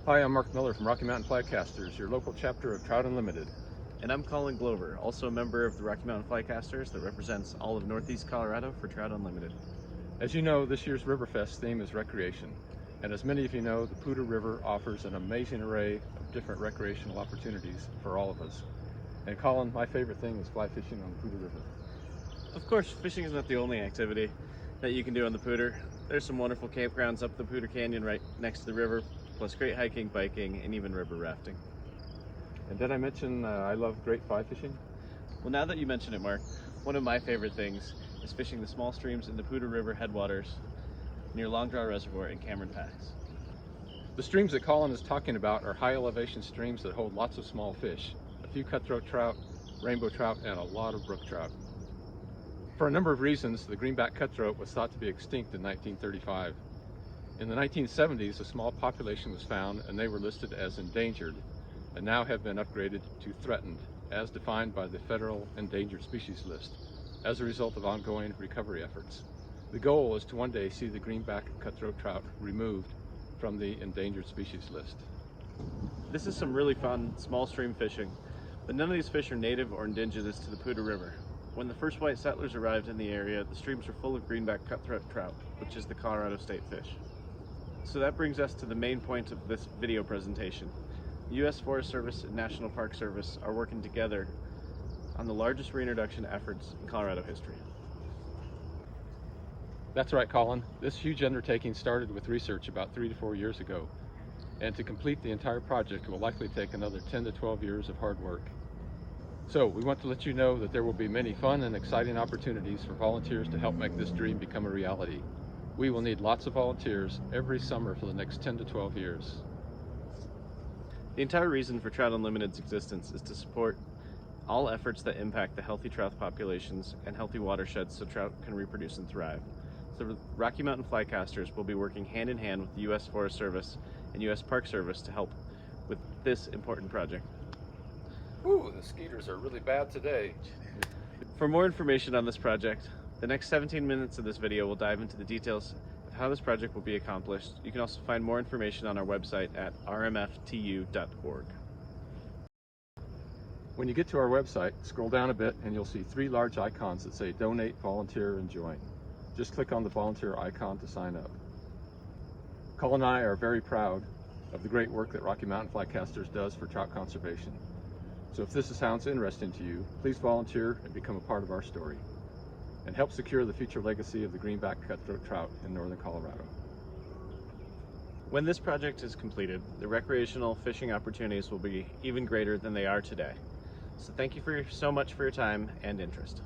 Hi, I'm Mark Miller from Rocky Mountain Flycasters, your local chapter of Trout Unlimited. And I'm Colin Glover, also a member of the Rocky Mountain Flycasters that represents all of Northeast Colorado for Trout Unlimited. As you know, this year's Riverfest theme is recreation. And as many of you know, the Poudre River offers an amazing array of different recreational opportunities for all of us. And Colin, my favorite thing is fly fishing on the Poudre River. Of course, fishing is not the only activity that you can do on the Poudre. There's some wonderful campgrounds up the Poudre Canyon right next to the river, plus great hiking, biking, and even river rafting. And did I mention I love great fly fishing? Well, now that you mention it, Mark, one of my favorite things is fishing the small streams in the Poudre River headwaters near Long Draw Reservoir in Cameron Pass. The streams that Colin is talking about are high elevation streams that hold lots of small fish, a few cutthroat trout, rainbow trout, and a lot of brook trout. For a number of reasons, the Greenback Cutthroat was thought to be extinct in 1935. In the 1970s, a small population was found and they were listed as endangered, and now have been upgraded to threatened, as defined by the Federal Endangered Species List, as a result of ongoing recovery efforts. The goal is to one day see the Greenback Cutthroat Trout removed from the endangered species list. This is some really fun small stream fishing, but none of these fish are native or indigenous to the Poudre River. When the first white settlers arrived in the area, the streams were full of greenback cutthroat trout, which is the Colorado state fish. So that brings us to the main point of this video presentation. The U.S. Forest Service and National Park Service are working together on the largest reintroduction efforts in Colorado history. That's right, Colin. This huge undertaking started with research about 3 to 4 years ago, and to complete the entire project will likely take another 10 to 12 years of hard work. So we want to let you know that there will be many fun and exciting opportunities for volunteers to help make this dream become a reality. We will need lots of volunteers every summer for the next 10 to 12 years. The entire reason for Trout Unlimited's existence is to support all efforts that impact the healthy trout populations and healthy watersheds so trout can reproduce and thrive. So the Rocky Mountain Flycasters will be working hand in hand with the U.S. Forest Service and U.S. Park Service to help with this important project. Ooh, the skeeters are really bad today. For more information on this project, the next 17 minutes of this video will dive into the details of how this project will be accomplished. You can also find more information on our website at rmftu.org. When you get to our website, scroll down a bit and you'll see 3 large icons that say Donate, Volunteer, and Join. Just click on the volunteer icon to sign up. Colin and I are very proud of the great work that Rocky Mountain Flycasters does for trout conservation. So if this sounds interesting to you, please volunteer and become a part of our story, and help secure the future legacy of the Greenback Cutthroat Trout in northern Colorado. When this project is completed, the recreational fishing opportunities will be even greater than they are today. So thank you so much for your time and interest.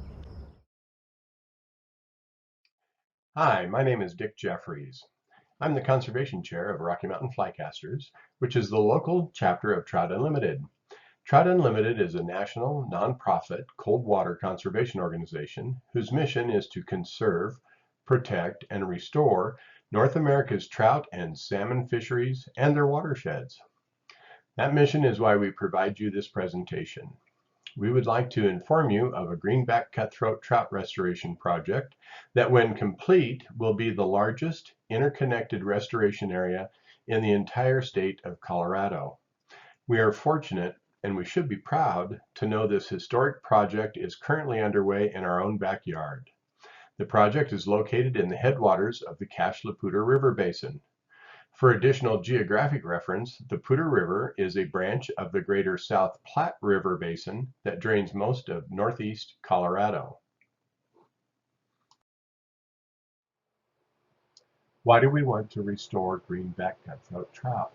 Hi, my name is Dick Jeffries. I'm the Conservation Chair of Rocky Mountain Flycasters, which is the local chapter of Trout Unlimited. Trout Unlimited is a national, nonprofit, cold water conservation organization whose mission is to conserve, protect, and restore North America's trout and salmon fisheries and their watersheds. That mission is why we provide you this presentation. We would like to inform you of a Greenback Cutthroat Trout restoration project that, when complete, will be the largest interconnected restoration area in the entire state of Colorado. We are fortunate, and we should be proud, to know this historic project is currently underway in our own backyard. The project is located in the headwaters of the Poudre River Basin. For additional geographic reference, the Poudre River is a branch of the greater South Platte River Basin that drains most of northeast Colorado. Why do we want to restore Greenback Cutthroat Trout?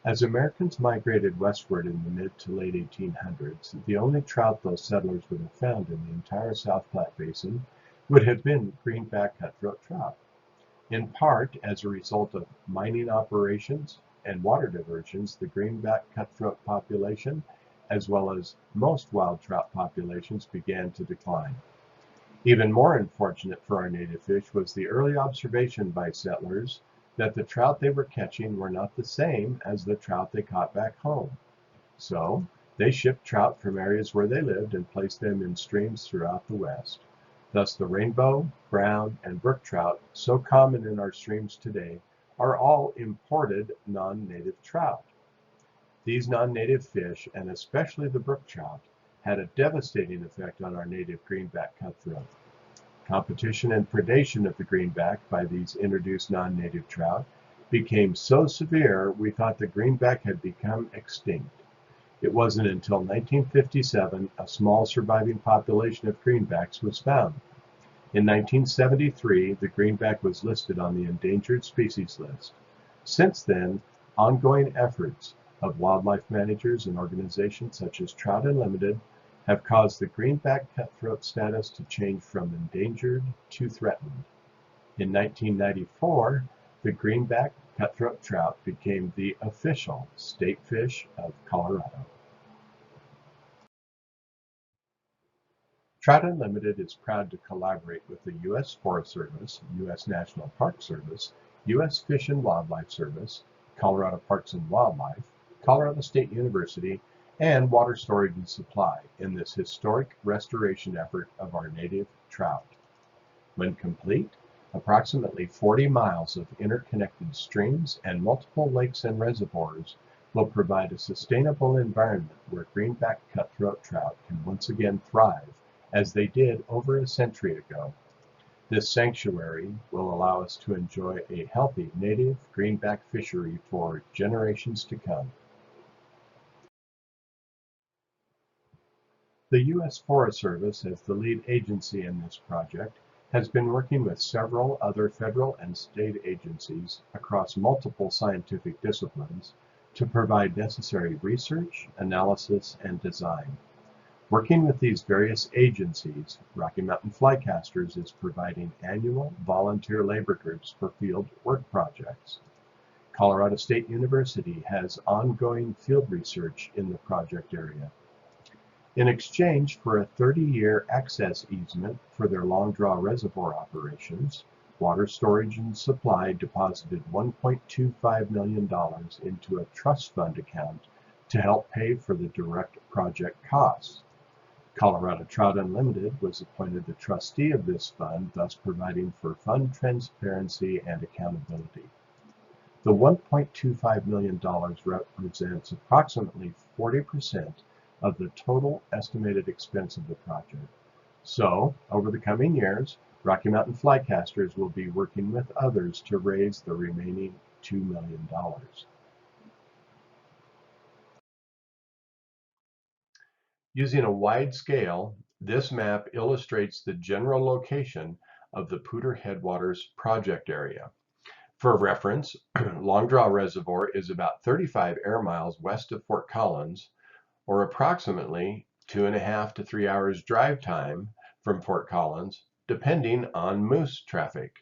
As Americans migrated westward in the mid to late 1800s, the only trout those settlers would have found in the entire South Platte Basin would have been Greenback Cutthroat Trout. In part, as a result of mining operations and water diversions, the Greenback Cutthroat population, as well as most wild trout populations, began to decline. Even more unfortunate for our native fish was the early observation by settlers that the trout they were catching were not the same as the trout they caught back home. So they shipped trout from areas where they lived and placed them in streams throughout the West. Thus the rainbow, brown, and brook trout, so common in our streams today, are all imported non-native trout. These non-native fish, and especially the brook trout, had a devastating effect on our native greenback cutthroat. Competition and predation of the greenback by these introduced non-native trout became so severe we thought the greenback had become extinct. It wasn't until 1957 a small surviving population of greenbacks was found. In 1973, the greenback was listed on the endangered species list. Since then, ongoing efforts of wildlife managers and organizations such as Trout Unlimited have caused the greenback cutthroat status to change from endangered to threatened. In 1994, the greenback cutthroat trout became the official state fish of Colorado. Trout Unlimited is proud to collaborate with the U.S. Forest Service, U.S. National Park Service, U.S. Fish and Wildlife Service, Colorado Parks and Wildlife, Colorado State University, and Water Storage and Supply in this historic restoration effort of our native trout. When complete, approximately 40 miles of interconnected streams and multiple lakes and reservoirs will provide a sustainable environment where greenback cutthroat trout can once again thrive as they did over a century ago. This sanctuary will allow us to enjoy a healthy native greenback fishery for generations to come. The U.S. Forest Service, as the lead agency in this project, has been working with several other federal and state agencies across multiple scientific disciplines to provide necessary research, analysis, and design. Working with these various agencies, Rocky Mountain Flycasters is providing annual volunteer labor groups for field work projects. Colorado State University has ongoing field research in the project area. In exchange for a 30-year access easement for their long draw reservoir operations, Water Storage and Supply deposited $1.25 million into a trust fund account to help pay for the direct project costs. Colorado Trout Unlimited was appointed the trustee of this fund, thus providing for fund transparency and accountability. The $1.25 million represents approximately 40% of the total estimated expense of the project. So, over the coming years, Rocky Mountain Flycasters will be working with others to raise the remaining $2 million. Using a wide scale, this map illustrates the general location of the Poudre Headwaters project area. For reference, Long Draw Reservoir is about 35 air miles west of Fort Collins, or approximately 2.5 to 3 hours drive time from Fort Collins, depending on moose traffic.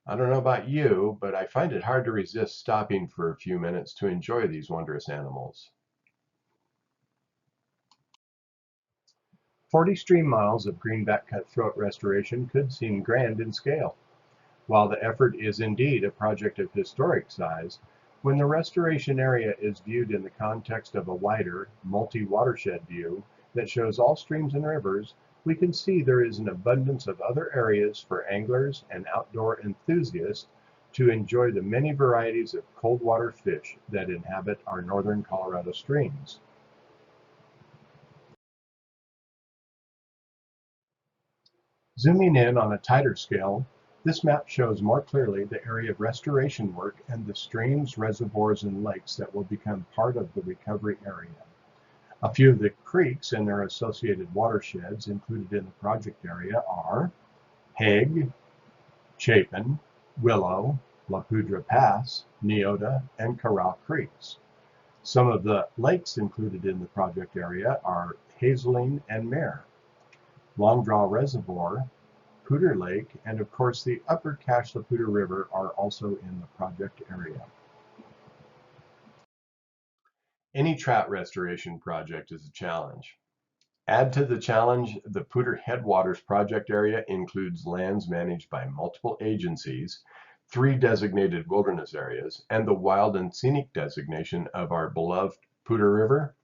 I don't know about you, but I find it hard to resist stopping for a few minutes to enjoy these wondrous animals. 40 stream miles of greenback cutthroat restoration could seem grand in scale. While the effort is indeed a project of historic size, when the restoration area is viewed in the context of a wider, multi-watershed view that shows all streams and rivers, we can see there is an abundance of other areas for anglers and outdoor enthusiasts to enjoy the many varieties of cold water fish that inhabit our northern Colorado streams. Zooming in on a tighter scale, this map shows more clearly the area of restoration work and the streams, reservoirs, and lakes that will become part of the recovery area. A few of the creeks and their associated watersheds included in the project area are Hague, Chapin, Willow, La Poudre Pass, Neota, and Corral Creeks. Some of the lakes included in the project area are Hazeling and Mare, Long Draw Reservoir, Poudre Lake, and of course the upper Cache La Poudre River are also in the project area. Any trout restoration project is a challenge. Add to the challenge, the Poudre Headwaters project area includes lands managed by multiple agencies, 3 designated wilderness areas, and the wild and scenic designation of our beloved Poudre River.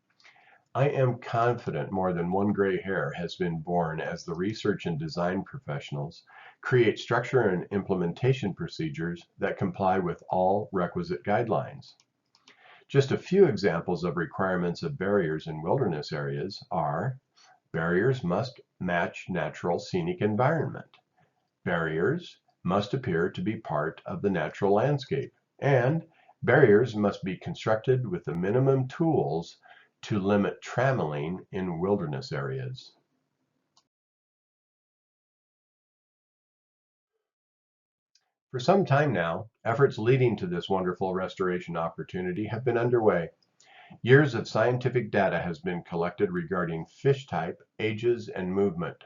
I am confident more than one gray hair has been born as the research and design professionals create structure and implementation procedures that comply with all requisite guidelines. Just a few examples of requirements of barriers in wilderness areas are: barriers must match natural scenic environment. Barriers must appear to be part of the natural landscape, and barriers must be constructed with the minimum tools to limit trammeling in wilderness areas. For some time now, efforts leading to this wonderful restoration opportunity have been underway. Years of scientific data has been collected regarding fish type, ages, and movement.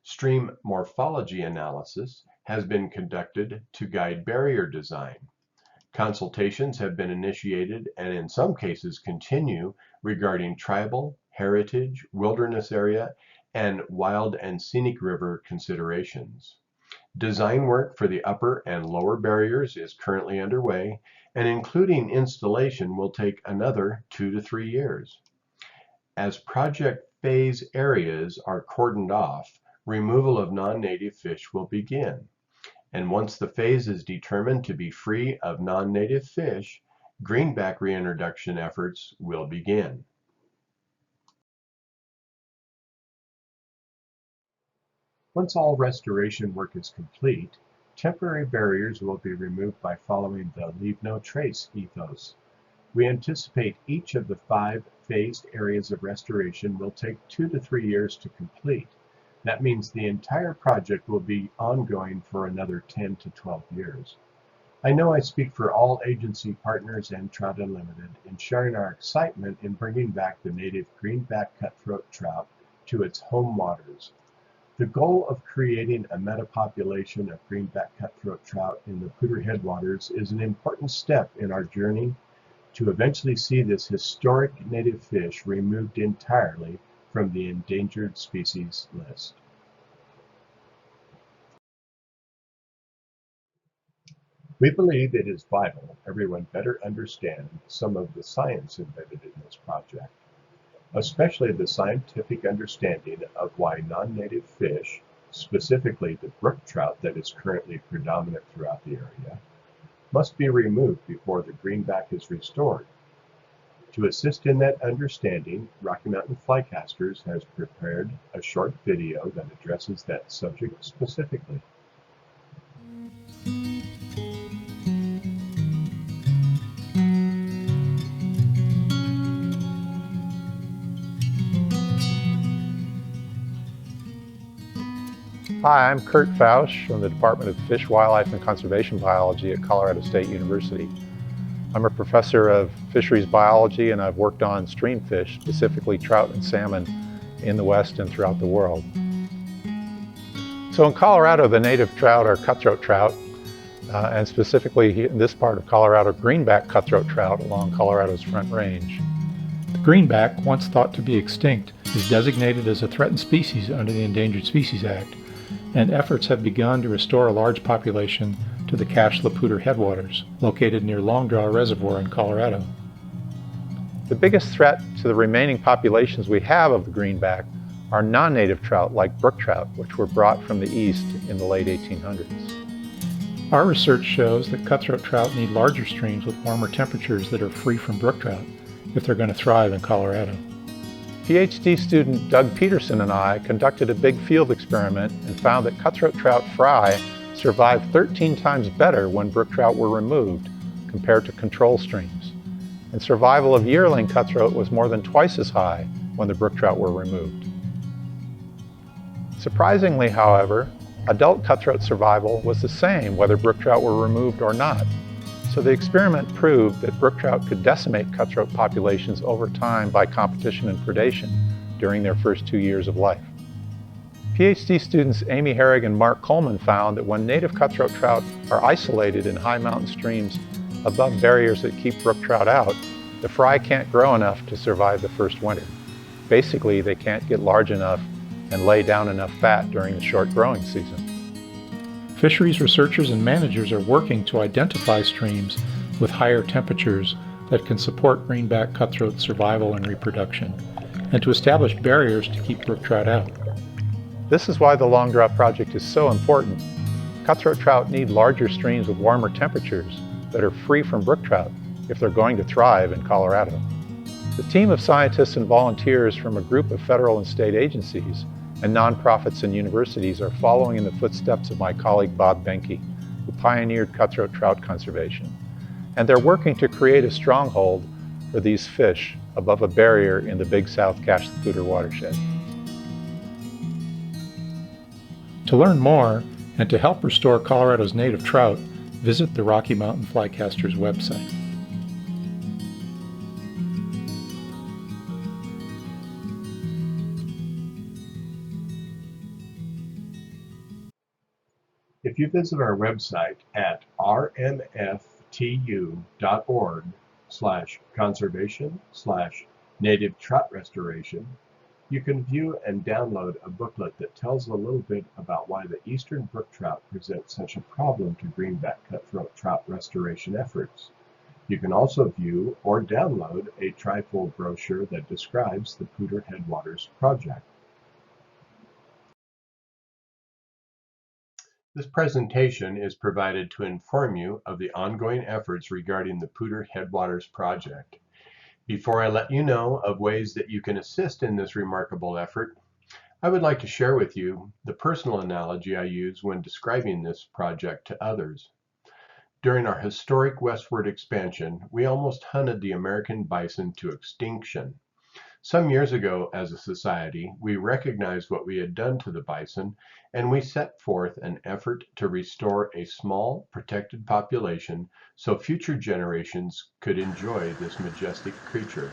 Stream morphology analysis has been conducted to guide barrier design. Consultations have been initiated and in some cases continue regarding tribal, heritage, wilderness area, and wild and scenic river considerations. Design work for the upper and lower barriers is currently underway, and including installation will take another 2 to 3 years. As project phase areas are cordoned off, removal of non-native fish will begin. And once the phase is determined to be free of non-native fish, greenback reintroduction efforts will begin. Once all restoration work is complete, temporary barriers will be removed by following the leave no trace ethos. We anticipate each of the 5 phased areas of restoration will take 2 to 3 years to complete. That means the entire project will be ongoing for another 10 to 12 years. I know I speak for all agency partners and Trout Unlimited in sharing our excitement in bringing back the native greenback cutthroat trout to its home waters. The goal of creating a metapopulation of greenback cutthroat trout in the Poudre headwaters is an important step in our journey to eventually see this historic native fish removed entirely from the endangered species list. We believe it is vital everyone better understand some of the science embedded in this project, especially the scientific understanding of why non-native fish, specifically the brook trout that is currently predominant throughout the area, must be removed before the greenback is restored. To assist in that understanding, Rocky Mountain Flycasters has prepared a short video that addresses that subject specifically. Hi, I'm Kurt Fausch from the Department of Fish, Wildlife, and Conservation Biology at Colorado State University. I'm a professor of fisheries biology, and I've worked on stream fish, specifically trout and salmon, in the West and throughout the world. So in Colorado, the native trout are cutthroat trout, and specifically in this part of Colorado, greenback cutthroat trout along Colorado's Front Range. The greenback, once thought to be extinct, is designated as a threatened species under the Endangered Species Act, and efforts have begun to restore a large population to the Poudre headwaters, located near Long Draw Reservoir in Colorado. The biggest threat to the remaining populations we have of the greenback are non-native trout like brook trout, which were brought from the east in the late 1800s. Our research shows that cutthroat trout need larger streams with warmer temperatures that are free from brook trout if they're going to thrive in Colorado. PhD student Doug Peterson and I conducted a big field experiment and found that cutthroat trout fry survived 13 times better when brook trout were removed compared to control streams. And survival of yearling cutthroat was more than twice as high when the brook trout were removed. Surprisingly, however, adult cutthroat survival was the same whether brook trout were removed or not. So the experiment proved that brook trout could decimate cutthroat populations over time by competition and predation during their first 2 years of life. PhD students Amy Herrig and Mark Coleman found that when native cutthroat trout are isolated in high mountain streams above barriers that keep brook trout out, the fry can't grow enough to survive the first winter. Basically, they can't get large enough and lay down enough fat during the short growing season. Fisheries researchers and managers are working to identify streams with higher temperatures that can support greenback cutthroat survival and reproduction. and to establish barriers to keep brook trout out. This is why the long drought project is so important. Cutthroat trout need larger streams with warmer temperatures that are free from brook trout if they're going to thrive in Colorado. The team of scientists and volunteers from a group of federal and state agencies and nonprofits and universities are following in the footsteps of my colleague Bob Benke, who pioneered cutthroat trout conservation. And they're working to create a stronghold for these fish above a barrier in the Big South Cache-la-Poudre watershed. To learn more and to help restore Colorado's native trout, visit the Rocky Mountain Flycasters website. If you visit our website at rmftu.org/conservation/native trout restoration, you can view and download a booklet that tells a little bit about why the eastern brook trout presents such a problem to greenback cutthroat trout restoration efforts. You can also view or download a trifold brochure that describes the Poudre Headwaters project. This presentation is provided to inform you of the ongoing efforts regarding the Poudre Headwaters project. Before I let you know of ways that you can assist in this remarkable effort, I would like to share with you the personal analogy I use when describing this project to others. During our historic westward expansion, we almost hunted the American bison to extinction. Some years ago, as a society, we recognized what we had done to the bison, and we set forth an effort to restore a small, protected population so future generations could enjoy this majestic creature.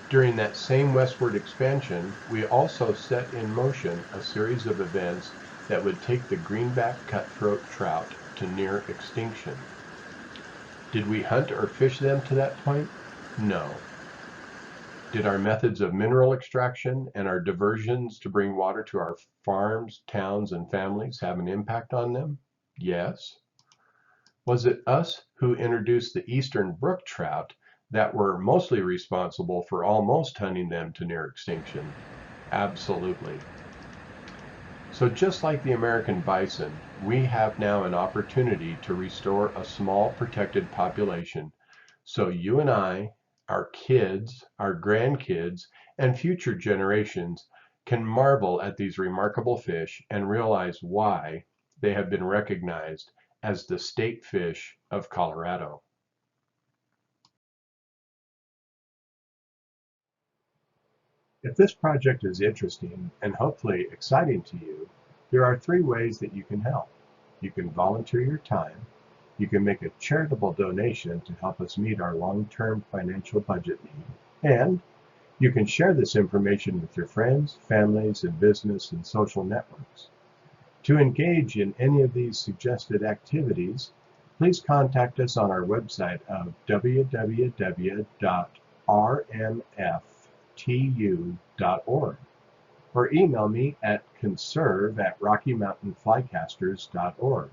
During that same westward expansion, we also set in motion a series of events that would take the greenback cutthroat trout to near extinction. Did we hunt or fish them to that point? No. Did our methods of mineral extraction and our diversions to bring water to our farms, towns, and families have an impact on them? Yes. Was it us who introduced the eastern brook trout that were mostly responsible for almost hunting them to near extinction? Absolutely. So just like the American bison, we have now an opportunity to restore a small protected population so you and I, our kids, our grandkids, and future generations can marvel at these remarkable fish and realize why they have been recognized as the state fish of Colorado. If this project is interesting and hopefully exciting to you, there are 3 ways that you can help. You can volunteer your time, you can make a charitable donation to help us meet our long-term financial budget need, and you can share this information with your friends, families, and business and social networks. To engage in any of these suggested activities, please contact us on our website of www.rmftu.org or email me at conserve@rockymountainflycasters.org.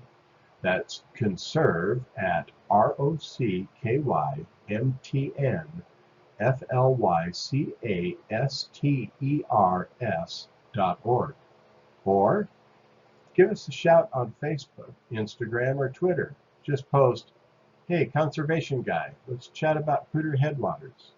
That's conserve@rockymountainflycasters.org. Or give us a shout on Facebook, Instagram, or Twitter. Just post, "Hey, conservation guy, let's chat about Poudre Headwaters."